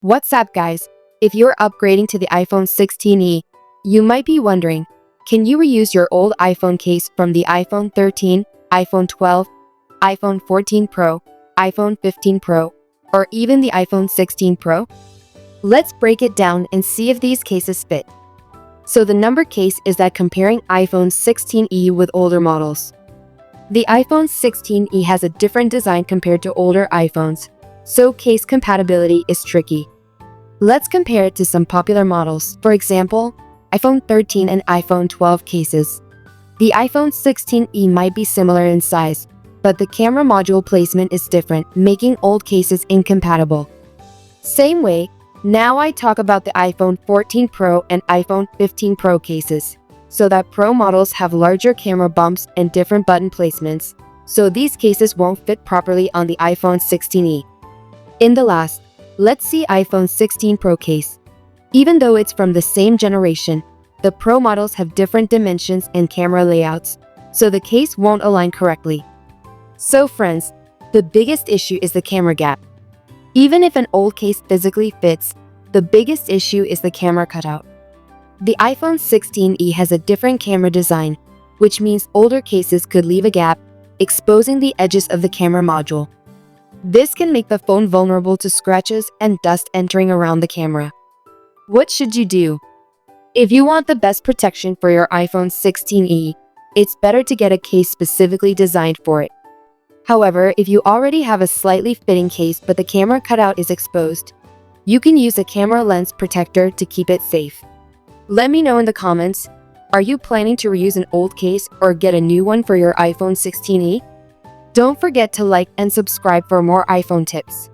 What's up, guys? If you're upgrading to the iPhone 16e, you might be wondering, can you reuse your old iPhone case from the iPhone 13, iPhone 12, iPhone 14 Pro, iPhone 15 Pro, or even the iPhone 16 Pro? Let's break it down and see if these cases fit. So the number case is that comparing iPhone 16e with older models. The iPhone 16e has a different design compared to older iPhones, so case compatibility is tricky. Let's compare it to some popular models, for example, iPhone 13 and iPhone 12 cases. The iPhone 16e might be similar in size, but the camera module placement is different, making old cases incompatible. Same way, now I talk about the iPhone 14 Pro and iPhone 15 Pro cases, so that Pro models have larger camera bumps and different button placements, so these cases won't fit properly on the iPhone 16e. In the last, let's see iPhone 16 Pro case. Even though it's from the same generation, the Pro models have different dimensions and camera layouts, so the case won't align correctly. So friends, the biggest issue is the camera gap. Even if an old case physically fits, the biggest issue is the camera cutout. The iPhone 16e has a different camera design, which means older cases could leave a gap, exposing the edges of the camera module. This can make the phone vulnerable to scratches and dust entering around the camera. What should you do? If you want the best protection for your iPhone 16e, it's better to get a case specifically designed for it. However, if you already have a slightly fitting case but the camera cutout is exposed, you can use a camera lens protector to keep it safe. Let me know in the comments, are you planning to reuse an old case or get a new one for your iPhone 16e? Don't forget to like and subscribe for more iPhone tips.